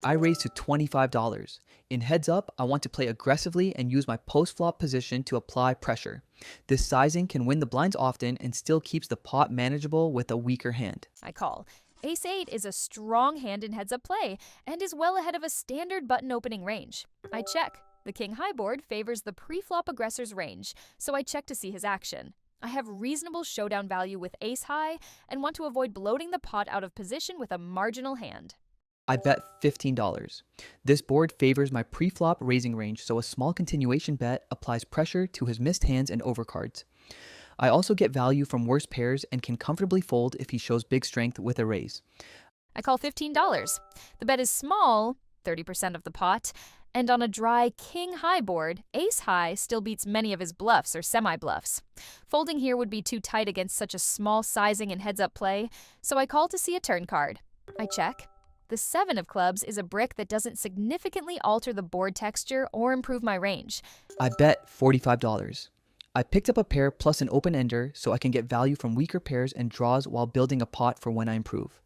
I raise to $25. In heads up, I want to play aggressively and use my post-flop position to apply pressure. This sizing can win the blinds often and still keeps the pot manageable with a weaker hand. I call. Ace 8 is a strong hand in heads up play and is well ahead of a standard button opening range. I check. The king high board favors the pre-flop aggressor's range, so I check to see his action. I have reasonable showdown value with ace high and want to avoid bloating the pot out of position with a marginal hand. I bet $15. This board favors my pre-flop raising range, so a small continuation bet applies pressure to his missed hands and overcards. I also get value from worse pairs and can comfortably fold if he shows big strength with a raise. I call $15. The bet is small, 30% of the pot, and on a dry king high board, ace high still beats many of his bluffs or semi-bluffs. Folding here would be too tight against such a small sizing in heads-up play, so I call to see a turn card. I check. The 7 of clubs is a brick that doesn't significantly alter the board texture or improve my range. I bet $45. I picked up a pair plus an open ender so I can get value from weaker pairs and draws while building a pot for when I improve.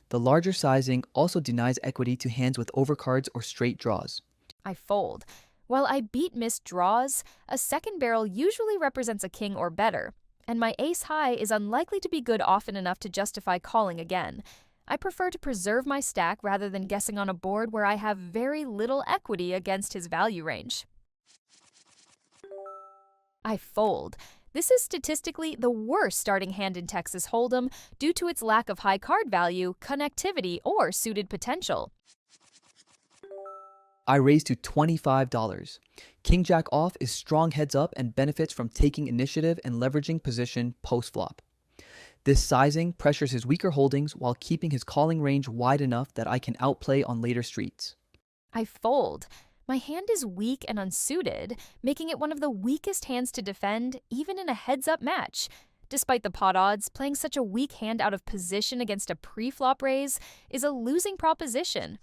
The larger sizing also denies equity to hands with overcards or straight draws. I fold. While I beat missed draws, a second barrel usually represents a king or better, and my ace high is unlikely to be good often enough to justify calling again. I prefer to preserve my stack rather than guessing on a board where I have very little equity against his value range. I fold. This is statistically the worst starting hand in Texas Hold'em due to its lack of high card value, connectivity, or suited potential. I raise to $25. King Jack off is strong heads up and benefits from taking initiative and leveraging position post-flop. This sizing pressures his weaker holdings while keeping his calling range wide enough that I can outplay on later streets. I fold. My hand is weak and unsuited, making it one of the weakest hands to defend, even in a heads-up match. Despite the pot odds, playing such a weak hand out of position against a pre-flop raise is a losing proposition.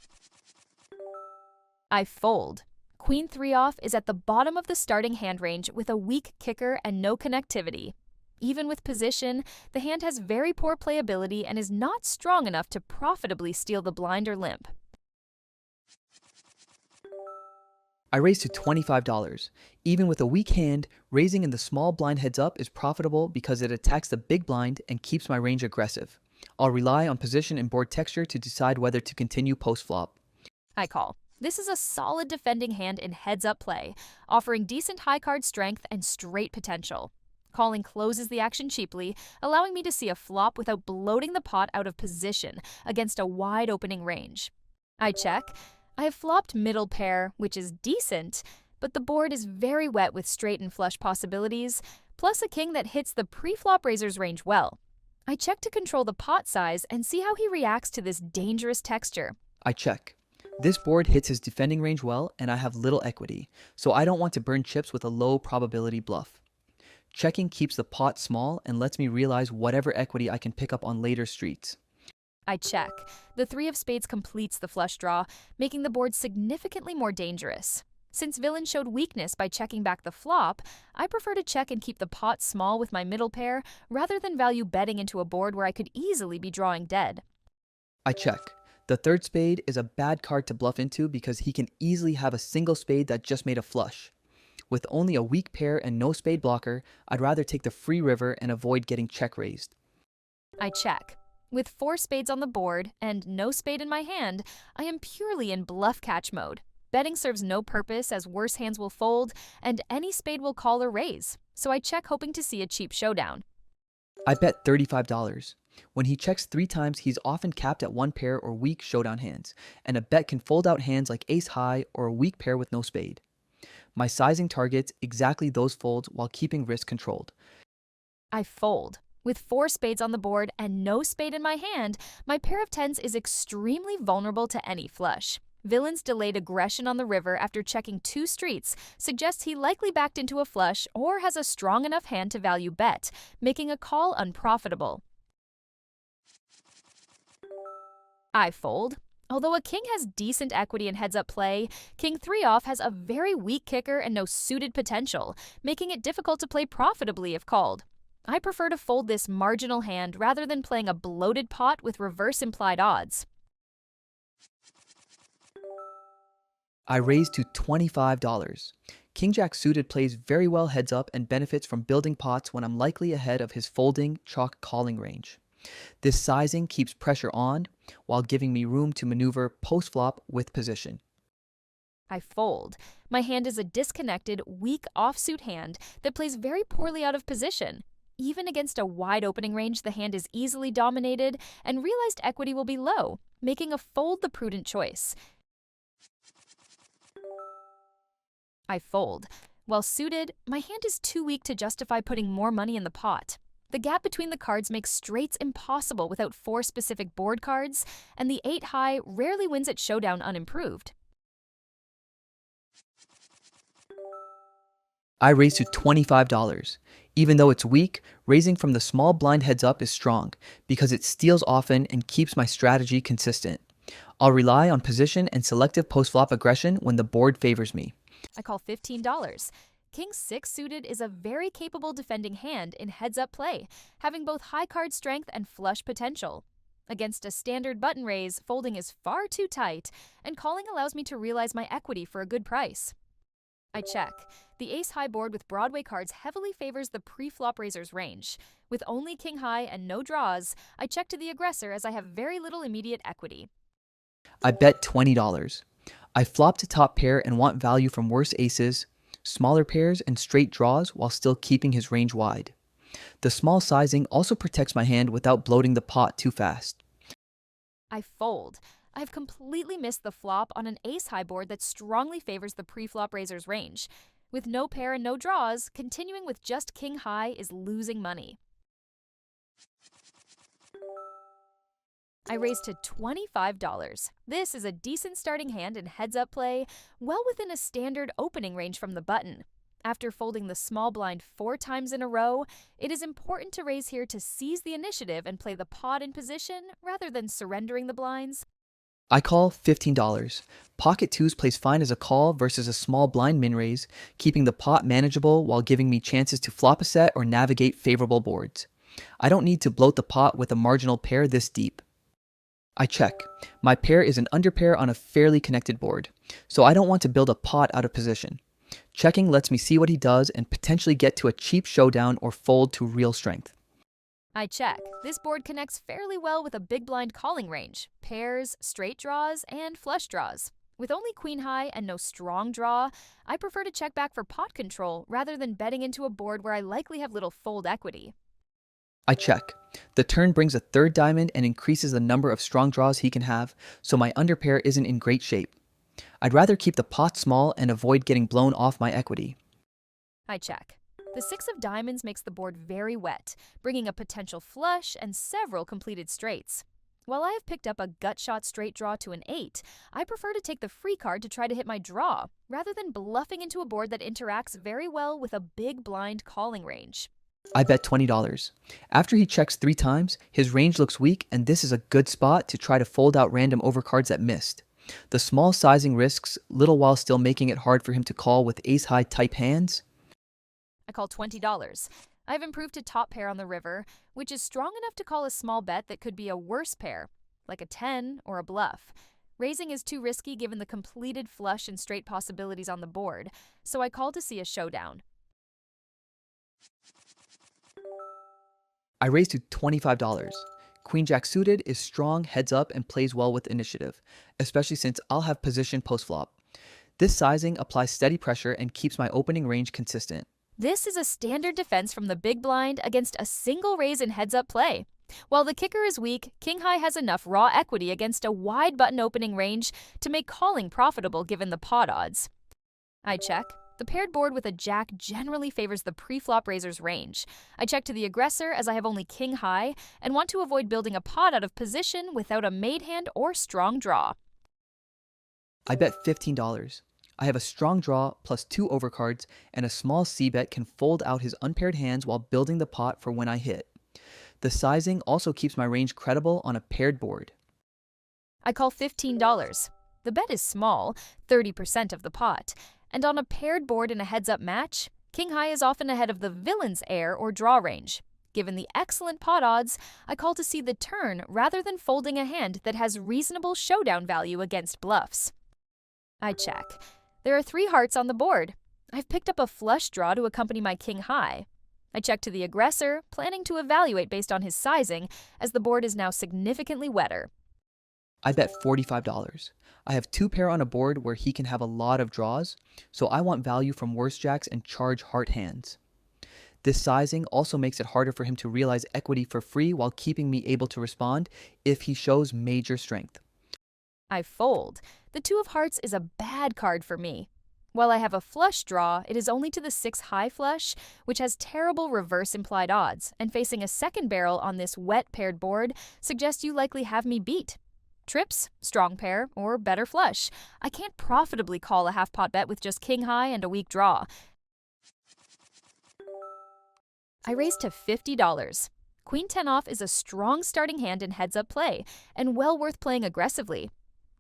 I fold. Queen 3 off is at the bottom of the starting hand range with a weak kicker and no connectivity. Even with position, the hand has very poor playability and is not strong enough to profitably steal the blind or limp. I raise to $25. Even with a weak hand, raising in the small blind heads up is profitable because it attacks the big blind and keeps my range aggressive. I'll rely on position and board texture to decide whether to continue post-flop. I call. This is a solid defending hand in heads-up play, offering decent high card strength and straight potential. Calling closes the action cheaply, allowing me to see a flop without bloating the pot out of position against a wide opening range. I check. I have flopped middle pair, which is decent, but the board is very wet with straight and flush possibilities, plus a king that hits the pre-flop raiser's range well. I check to control the pot size and see how he reacts to this dangerous texture. I check. This board hits his defending range well and I have little equity, so I don't want to burn chips with a low probability bluff. Checking keeps the pot small and lets me realize whatever equity I can pick up on later streets. I check. The 3 of spades completes the flush draw, making the board significantly more dangerous. Since villain showed weakness by checking back the flop, I prefer to check and keep the pot small with my middle pair rather than value betting into a board where I could easily be drawing dead. I check. The 3rd spade is a bad card to bluff into because he can easily have a single spade that just made a flush. With only a weak pair and no spade blocker, I'd rather take the free river and avoid getting check raised. I check. With 4 spades on the board and no spade in my hand, I am purely in bluff catch mode. Betting serves no purpose as worse hands will fold and any spade will call or raise, so I check hoping to see a cheap showdown. I bet $35. When he checks 3 times, he's often capped at 1 pair or weak showdown hands, and a bet can fold out hands like ace high or a weak pair with no spade. My sizing targets exactly those folds while keeping risk controlled. I fold. With 4 spades on the board and no spade in my hand, my pair of 10s is extremely vulnerable to any flush. Villain's delayed aggression on the river after checking 2 streets suggests he likely backed into a flush or has a strong enough hand to value bet, making a call unprofitable. I fold. Although a king has decent equity in heads-up play, king 3 off has a very weak kicker and no suited potential, making it difficult to play profitably if called. I prefer to fold this marginal hand rather than playing a bloated pot with reverse implied odds. I raise to $25. King Jack suited plays very well heads up and benefits from building pots when I'm likely ahead of his folding chalk calling range. This sizing keeps pressure on while giving me room to maneuver post flop with position. I fold. My hand is a disconnected, weak offsuit hand that plays very poorly out of position. Even against a wide opening range, the hand is easily dominated, and realized equity will be low, making a fold the prudent choice. I fold. While suited, my hand is too weak to justify putting more money in the pot. The gap between the cards makes straights impossible without four specific board cards, and the 8 high rarely wins at showdown unimproved. I raise to $25. Even though it's weak, raising from the small blind heads up is strong because it steals often and keeps my strategy consistent. I'll rely on position and selective post-flop aggression when the board favors me. I call $15. King 6 suited is a very capable defending hand in heads-up play, having both high card strength and flush potential. Against a standard button raise, folding is far too tight, and calling allows me to realize my equity for a good price. I check. The ace-high board with Broadway cards heavily favors the pre-flop raiser's range. With only king-high and no draws, I check to the aggressor as I have very little immediate equity. I bet $20. I flop to top pair and want value from worse aces, smaller pairs, and straight draws while still keeping his range wide. The small sizing also protects my hand without bloating the pot too fast. I fold. I've completely missed the flop on an ace-high board that strongly favors the pre-flop raiser's range. With no pair and no draws, continuing with just king-high is losing money. I raise to $25. This is a decent starting hand in heads-up play, well within a standard opening range from the button. After folding the small blind 4 times in a row, it is important to raise here to seize the initiative and play the pot in position rather than surrendering the blinds. I call $15. Pocket twos plays fine as a call versus a small blind min raise, keeping the pot manageable while giving me chances to flop a set or navigate favorable boards. I don't need to bloat the pot with a marginal pair this deep. I check. My pair is an underpair on a fairly connected board, so I don't want to build a pot out of position. Checking lets me see what he does and potentially get to a cheap showdown or fold to real strength. I check. This board connects fairly well with a big blind calling range, pairs, straight draws, and flush draws. With only queen high and no strong draw, I prefer to check back for pot control rather than betting into a board where I likely have little fold equity. I check. The turn brings a third diamond and increases the number of strong draws he can have, so my underpair isn't in great shape. I'd rather keep the pot small and avoid getting blown off my equity. I check. The 6 of diamonds makes the board very wet, bringing a potential flush and several completed straights. While I have picked up a gut shot straight draw to an 8, I prefer to take the free card to try to hit my draw, rather than bluffing into a board that interacts very well with a big blind calling range. I bet $20. After he checks 3 times, his range looks weak, and this is a good spot to try to fold out random overcards that missed. The small sizing risks little while still making it hard for him to call with ace-high type hands. I call $20. I've improved to top pair on the river, which is strong enough to call a small bet that could be a worse pair, like a 10 or a bluff. Raising is too risky given the completed flush and straight possibilities on the board, so I call to see a showdown. I raise to $25. Queen Jack suited is strong heads up and plays well with initiative, especially since I'll have position post flop. This sizing applies steady pressure and keeps my opening range consistent. This is a standard defense from the big blind against a single raise in heads-up play. While the kicker is weak, king high has enough raw equity against a wide button opening range to make calling profitable given the pot odds. I check. The paired board with a jack generally favors the pre-flop raiser's range. I check to the aggressor as I have only king high and want to avoid building a pot out of position without a made hand or strong draw. I bet $15. I have a strong draw plus 2 overcards, and a small c-bet can fold out his unpaired hands while building the pot for when I hit. The sizing also keeps my range credible on a paired board. I call $15. The bet is small, 30% of the pot, and on a paired board in a heads-up match, king high is often ahead of the villain's air or draw range. Given the excellent pot odds, I call to see the turn rather than folding a hand that has reasonable showdown value against bluffs. I check. There are 3 hearts on the board. I've picked up a flush draw to accompany my king high. I check to the aggressor, planning to evaluate based on his sizing, as the board is now significantly wetter. I bet $45. I have two pair on a board where he can have a lot of draws, so I want value from worse jacks and charge heart hands. This sizing also makes it harder for him to realize equity for free while keeping me able to respond if he shows major strength. I fold. The 2 of hearts is a bad card for me. While I have a flush draw, it is only to the 6 high flush, which has terrible reverse implied odds, and facing a second barrel on this wet paired board suggests you likely have me beat. Trips, strong pair, or better flush. I can't profitably call a half-pot bet with just king high and a weak draw. I raise to $50. Queen 10 off is a strong starting hand in heads-up play, and well worth playing aggressively.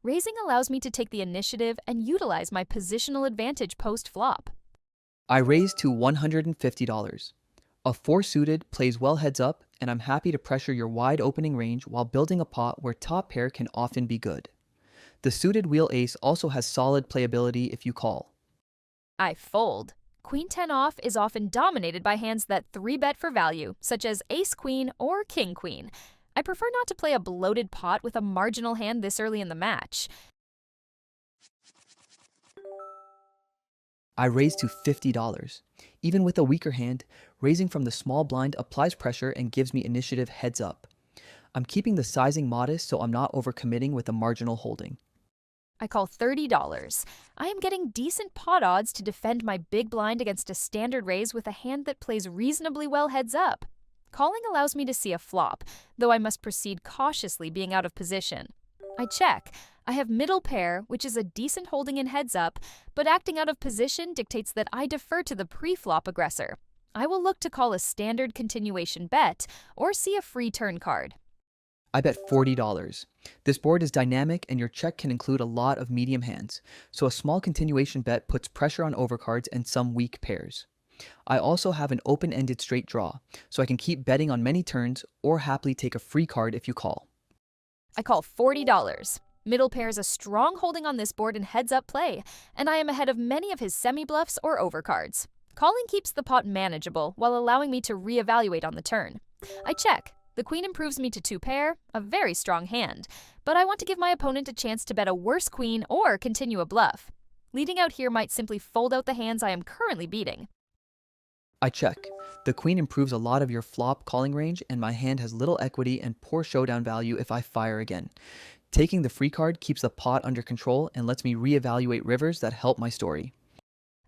Raising allows me to take the initiative and utilize my positional advantage post-flop. I raise to $150. A 4 suited plays well heads up, and I'm happy to pressure your wide opening range while building a pot where top pair can often be good. The suited wheel ace also has solid playability if you call. I fold. Queen 10 off is often dominated by hands that 3-bet for value, such as ace-queen or king-queen. I prefer not to play a bloated pot with a marginal hand this early in the match. I raise to $50. Even with a weaker hand, raising from the small blind applies pressure and gives me initiative heads up. I'm keeping the sizing modest so I'm not overcommitting with a marginal holding. I call $30. I am getting decent pot odds to defend my big blind against a standard raise with a hand that plays reasonably well heads up. Calling allows me to see a flop, though I must proceed cautiously being out of position. I check. I have middle pair, which is a decent holding in heads up, but acting out of position dictates that I defer to the pre-flop aggressor. I will look to call a standard continuation bet or see a free turn card. I bet $40. This board is dynamic and your check can include a lot of medium hands, so a small continuation bet puts pressure on overcards and some weak pairs. I also have an open-ended straight draw, so I can keep betting on many turns or happily take a free card if you call. I call $40. Middle pair is a strong holding on this board in heads-up play, and I am ahead of many of his semi-bluffs or overcards. Calling keeps the pot manageable while allowing me to reevaluate on the turn. I check. The queen improves me to 2 pair, a very strong hand, but I want to give my opponent a chance to bet a worse queen or continue a bluff. Leading out here might simply fold out the hands I am currently beating. I check. The queen improves a lot of your flop calling range, and my hand has little equity and poor showdown value if I fire again. Taking the free card keeps the pot under control and lets me reevaluate rivers that help my story.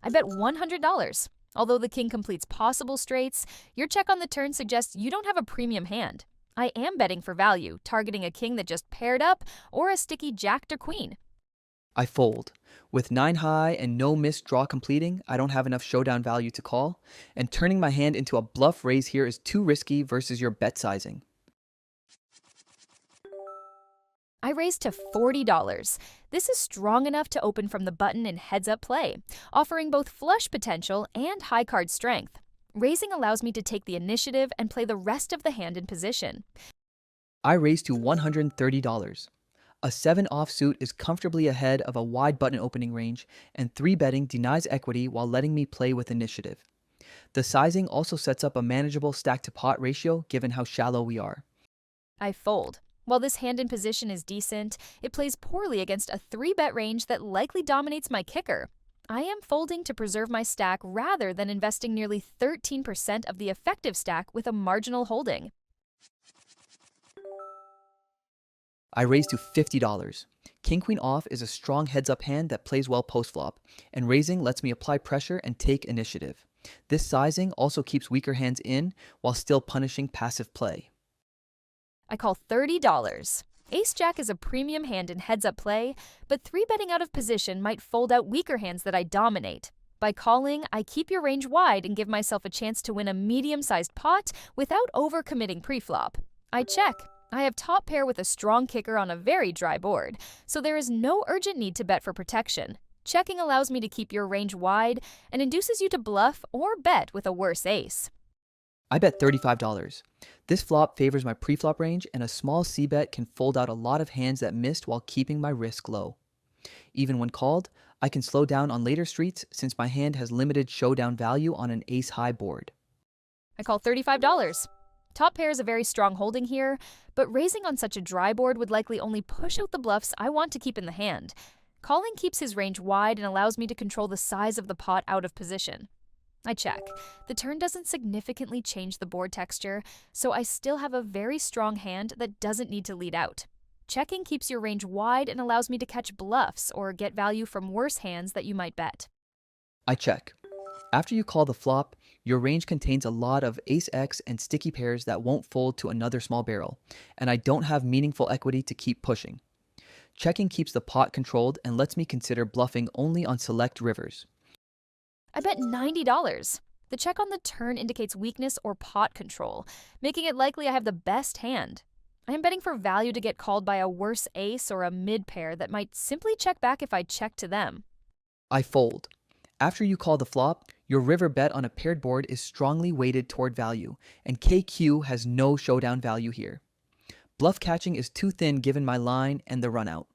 I bet $100. Although the king completes possible straights, your check on the turn suggests you don't have a premium hand. I am betting for value, targeting a king that just paired up or a sticky jack or queen. I fold. With 9 high and no missed draw completing, I don't have enough showdown value to call, and turning my hand into a bluff raise here is too risky versus your bet sizing. I raise to $40. This is strong enough to open from the button in heads-up play, offering both flush potential and high card strength. Raising allows me to take the initiative and play the rest of the hand in position. I raise to $130. A 7 offsuit is comfortably ahead of a wide button opening range, and 3 betting denies equity while letting me play with initiative. The sizing also sets up a manageable stack-to-pot ratio given how shallow we are. I fold. While this hand in position is decent, it plays poorly against a 3-bet range that likely dominates my kicker. I am folding to preserve my stack rather than investing nearly 13% of the effective stack with a marginal holding. I raise to $50. King-queen off is a strong heads-up hand that plays well post-flop, and raising lets me apply pressure and take initiative. This sizing also keeps weaker hands in while still punishing passive play. I call $30. Ace-jack is a premium hand in heads-up play, but 3-betting out of position might fold out weaker hands that I dominate. By calling, I keep your range wide and give myself a chance to win a medium-sized pot without overcommitting pre-flop. I check. I have top pair with a strong kicker on a very dry board, so there is no urgent need to bet for protection. Checking allows me to keep your range wide and induces you to bluff or bet with a worse ace. I bet $35. This flop favors my preflop range, and a small c-bet can fold out a lot of hands that missed while keeping my risk low. Even when called, I can slow down on later streets since my hand has limited showdown value on an ace-high board. I call $35. Top pair is a very strong holding here, but raising on such a dry board would likely only push out the bluffs I want to keep in the hand. Calling keeps his range wide and allows me to control the size of the pot out of position. I check. The turn doesn't significantly change the board texture, so I still have a very strong hand that doesn't need to lead out. Checking keeps your range wide and allows me to catch bluffs or get value from worse hands that you might bet. I check. After you call the flop, your range contains a lot of ace-x and sticky pairs that won't fold to another small barrel, and I don't have meaningful equity to keep pushing. Checking keeps the pot controlled and lets me consider bluffing only on select rivers. I bet $90. The check on the turn indicates weakness or pot control, making it likely I have the best hand. I am betting for value to get called by a worse ace or a mid pair that might simply check back if I check to them. I fold. After you call the flop, your river bet on a paired board is strongly weighted toward value, and KQ has no showdown value here. Bluff catching is too thin given my line and the runout.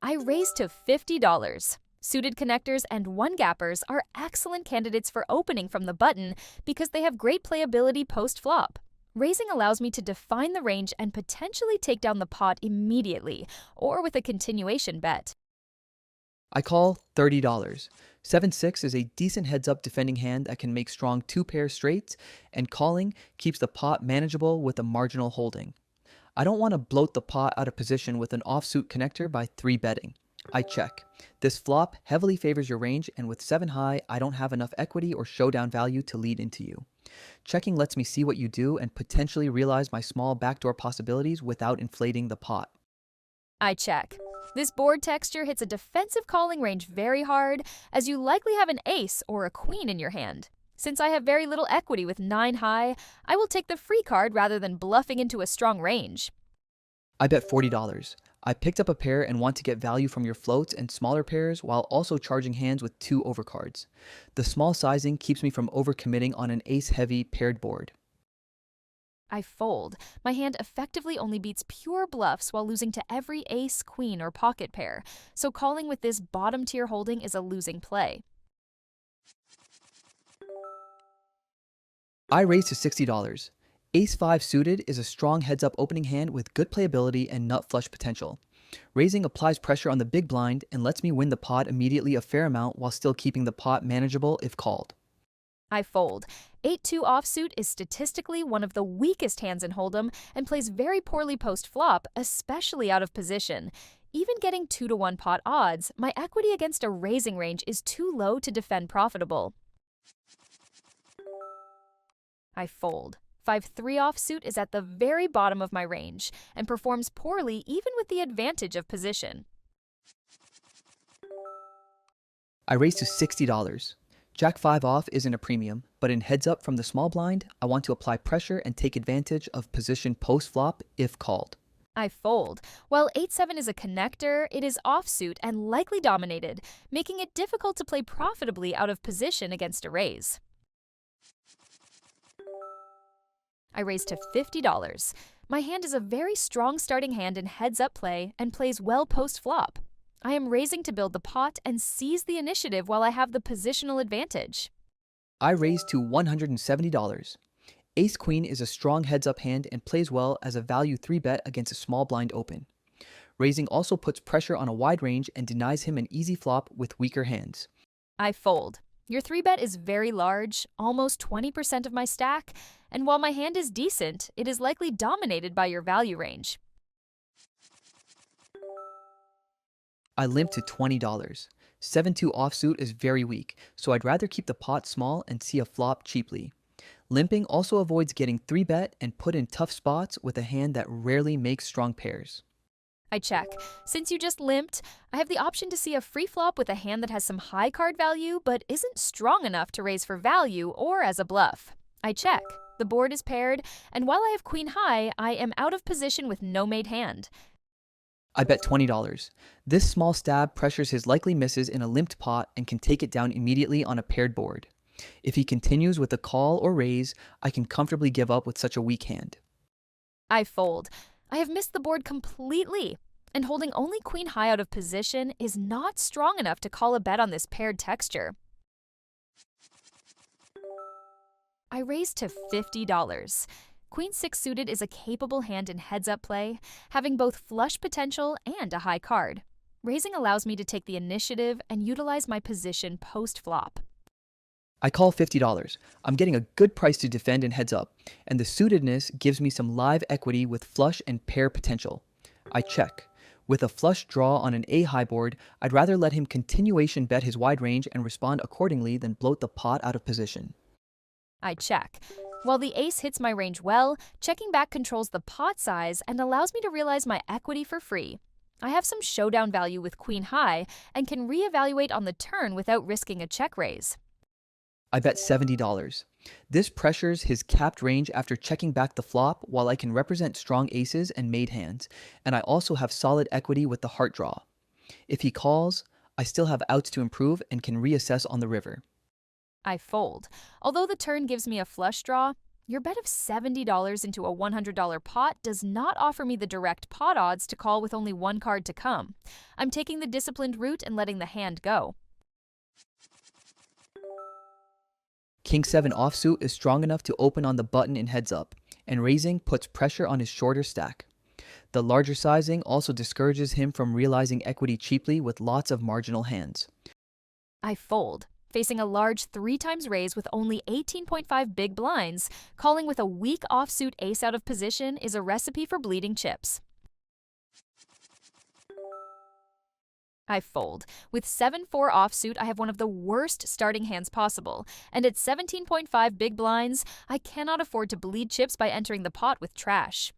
I raise to $50. Suited connectors and one-gappers are excellent candidates for opening from the button because they have great playability post-flop. Raising allows me to define the range and potentially take down the pot immediately, or with a continuation bet. I call $30. 7-6 is a decent heads-up defending hand that can make strong two-pair straights, and calling keeps the pot manageable with a marginal holding. I don't want to bloat the pot out of position with an offsuit connector by 3-betting. I check. This flop heavily favors your range, and with 7 high, I don't have enough equity or showdown value to lead into you. Checking lets me see what you do and potentially realize my small backdoor possibilities without inflating the pot. I check. This board texture hits a defensive calling range very hard, as you likely have an ace or a queen in your hand. Since I have very little equity with 9 high, I will take the free card rather than bluffing into a strong range. I bet $40. I picked up a pair and want to get value from your floats and smaller pairs while also charging hands with 2 overcards. The small sizing keeps me from overcommitting on an ace-heavy paired board. I fold. My hand effectively only beats pure bluffs while losing to every ace, queen, or pocket pair, so calling with this bottom-tier holding is a losing play. I raise to $60. Ace-5 suited is a strong heads-up opening hand with good playability and nut flush potential. Raising applies pressure on the big blind and lets me win the pot immediately a fair amount while still keeping the pot manageable if called. I fold. 8-2 offsuit is statistically one of the weakest hands in Hold'em and plays very poorly post-flop, especially out of position. Even getting 2-to-1 pot odds, my equity against a raising range is too low to defend profitable. I fold. 5-3 offsuit is at the very bottom of my range and performs poorly even with the advantage of position. I raise to $60. Jack 5 off isn't a premium, but in heads up from the small blind, I want to apply pressure and take advantage of position post-flop if called. I fold. While 8-7 is a connector, it is offsuit and likely dominated, making it difficult to play profitably out of position against a raise. I raise to $50. My hand is a very strong starting hand in heads-up play and plays well post-flop. I am raising to build the pot and seize the initiative while I have the positional advantage. I raise to $170. Ace-Queen is a strong heads-up hand and plays well as a value 3-bet against a small blind open. Raising also puts pressure on a wide range and denies him an easy flop with weaker hands. I fold. Your 3-bet is very large, almost 20% of my stack, and while my hand is decent, it is likely dominated by your value range. I limp to $20. 7-2 offsuit is very weak, so I'd rather keep the pot small and see a flop cheaply. Limping also avoids getting 3-bet and put in tough spots with a hand that rarely makes strong pairs. I check. Since you just limped, I have the option to see a free flop with a hand that has some high card value but isn't strong enough to raise for value or as a bluff. I check. The board is paired, and while I have queen high, I am out of position with no made hand. I bet $20. This small stab pressures his likely misses in a limped pot and can take it down immediately on a paired board. If he continues with a call or raise, I can comfortably give up with such a weak hand. I fold. I have missed the board completely, and holding only queen high out of position is not strong enough to call a bet on this paired texture. I raise to $50. Queen 6 suited is a capable hand in heads-up play, having both flush potential and a high card. Raising allows me to take the initiative and utilize my position post-flop. I call $50. I'm getting a good price to defend in heads up, and the suitedness gives me some live equity with flush and pair potential. I check. With a flush draw on an A high board, I'd rather let him continuation bet his wide range and respond accordingly than bloat the pot out of position. I check. While the ace hits my range well, checking back controls the pot size and allows me to realize my equity for free. I have some showdown value with queen high and can reevaluate on the turn without risking a check raise. I bet $70. This pressures his capped range after checking back the flop while I can represent strong aces and made hands, and I also have solid equity with the heart draw. If he calls, I still have outs to improve and can reassess on the river. I fold. Although the turn gives me a flush draw, your bet of $70 into a $100 pot does not offer me the direct pot odds to call with only one card to come. I'm taking the disciplined route and letting the hand go. King 7 offsuit is strong enough to open on the button in heads up, and raising puts pressure on his shorter stack. The larger sizing also discourages him from realizing equity cheaply with lots of marginal hands. I fold. Facing a large 3x raise with only 18.5 big blinds, calling with a weak offsuit ace out of position is a recipe for bleeding chips. I fold. With 7-4 offsuit, I have one of the worst starting hands possible, and at 17.5 big blinds, I cannot afford to bleed chips by entering the pot with trash.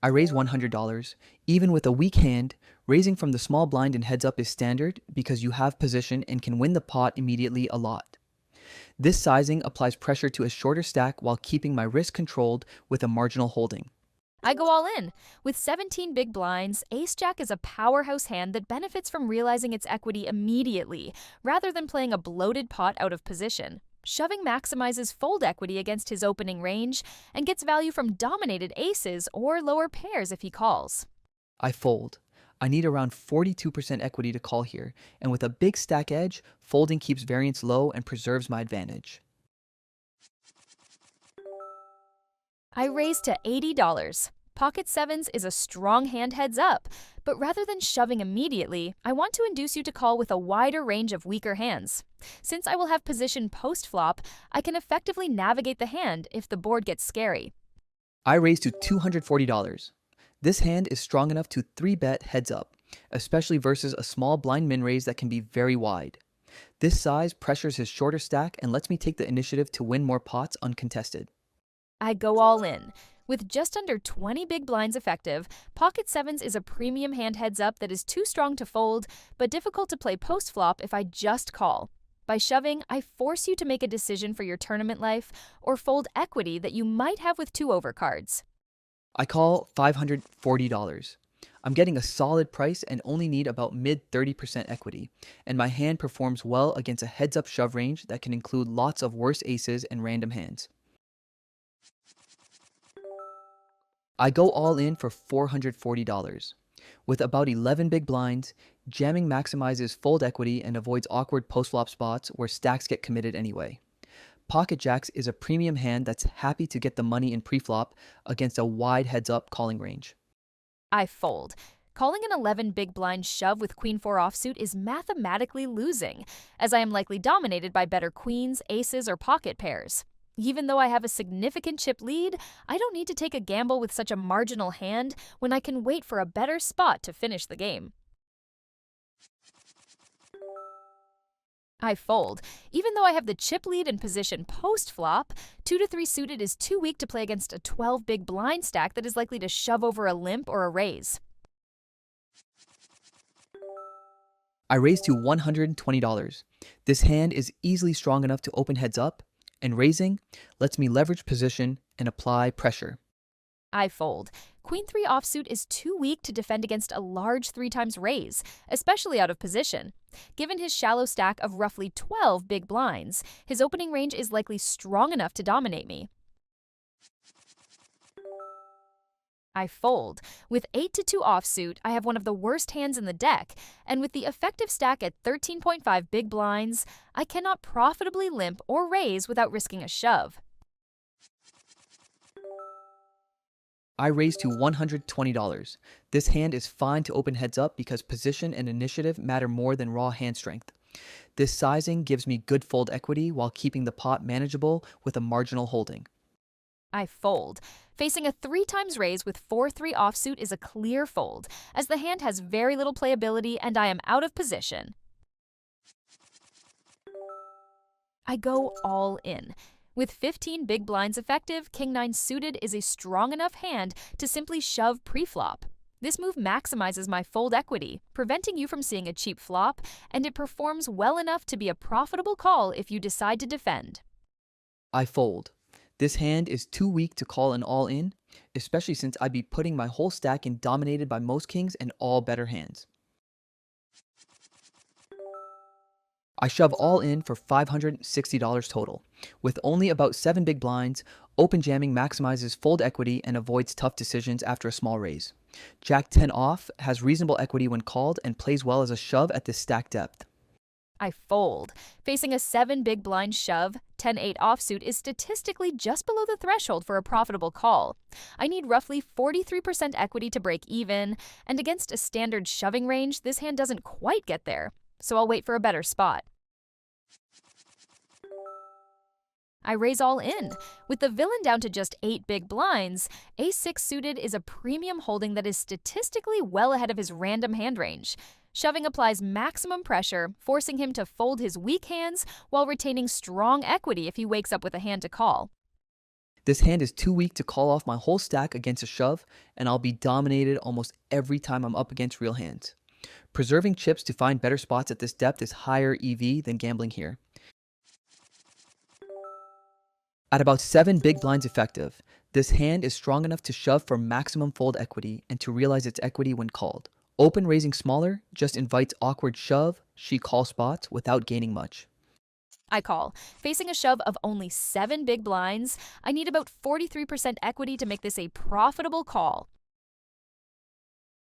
I raise $100. Even with a weak hand, raising from the small blind in heads up is standard because you have position and can win the pot immediately a lot. This sizing applies pressure to a shorter stack while keeping my risk controlled with a marginal holding. I go all in. With 17 big blinds, Ace-Jack is a powerhouse hand that benefits from realizing its equity immediately, rather than playing a bloated pot out of position. Shoving maximizes fold equity against his opening range and gets value from dominated aces or lower pairs if he calls. I fold. I need around 42% equity to call here, and with a big stack edge, folding keeps variance low and preserves my advantage. I raise to $80. Pocket sevens is a strong hand heads up, but rather than shoving immediately, I want to induce you to call with a wider range of weaker hands. Since I will have position post-flop, I can effectively navigate the hand if the board gets scary. I raise to $240. This hand is strong enough to 3-bet heads up, especially versus a small blind min raise that can be very wide. This size pressures his shorter stack and lets me take the initiative to win more pots uncontested. I go all in. With just under 20 big blinds effective, Pocket Sevens is a premium hand heads up that is too strong to fold, but difficult to play post-flop if I just call. By shoving, I force you to make a decision for your tournament life or fold equity that you might have with 2 overcards. I call $540. I'm getting a solid price and only need about mid 30% equity, and my hand performs well against a heads-up shove range that can include lots of worse aces and random hands. I go all in for $440. With about 11 big blinds, jamming maximizes fold equity and avoids awkward post-flop spots where stacks get committed anyway. Pocket Jacks is a premium hand that's happy to get the money in pre-flop against a wide heads-up calling range. I fold. Calling an 11 big blind shove with queen 4 offsuit is mathematically losing, as I am likely dominated by better queens, aces, or pocket pairs. Even though I have a significant chip lead, I don't need to take a gamble with such a marginal hand when I can wait for a better spot to finish the game. I fold. Even though I have the chip lead in position post-flop, 2 to 3 suited is too weak to play against a 12 big blind stack that is likely to shove over a limp or a raise. I raise to $120. This hand is easily strong enough to open heads up, and raising lets me leverage position and apply pressure. I fold. Queen 3 offsuit is too weak to defend against a large 3x raise, especially out of position. Given his shallow stack of roughly 12 big blinds, his opening range is likely strong enough to dominate me. I fold. With 8 to 2 offsuit, I have one of the worst hands in the deck, and with the effective stack at 13.5 big blinds, I cannot profitably limp or raise without risking a shove. I raise to $120. This hand is fine to open heads up because position and initiative matter more than raw hand strength. This sizing gives me good fold equity while keeping the pot manageable with a marginal holding. I fold. Facing a 3 times raise with 4-3 offsuit is a clear fold, as the hand has very little playability and I am out of position. I go all in. With 15 big blinds effective, King 9 suited is a strong enough hand to simply shove pre-flop. This move maximizes my fold equity, preventing you from seeing a cheap flop, and it performs well enough to be a profitable call if you decide to defend. I fold. This hand is too weak to call an all-in, especially since I'd be putting my whole stack in dominated by most kings and all better hands. I shove all in for $560 total. With only about 7 big blinds, open jamming maximizes fold equity and avoids tough decisions after a small raise. Jack 10 off has reasonable equity when called and plays well as a shove at this stack depth. I fold. Facing a 7 big blind shove, 10-8 offsuit is statistically just below the threshold for a profitable call. I need roughly 43% equity to break even, and against a standard shoving range, this hand doesn't quite get there, so I'll wait for a better spot. I raise all in. With the villain down to just 8 big blinds, ace-6 suited is a premium holding that is statistically well ahead of his random hand range. Shoving applies maximum pressure, forcing him to fold his weak hands while retaining strong equity if he wakes up with a hand to call. This hand is too weak to call off my whole stack against a shove, and I'll be dominated almost every time I'm up against real hands. Preserving chips to find better spots at this depth is higher EV than gambling here. At about 7 big blinds effective, this hand is strong enough to shove for maximum fold equity and to realize its equity when called. Open raising smaller just invites awkward shove, she call spots without gaining much. I call. Facing a shove of only 7 big blinds, I need about 43% equity to make this a profitable call.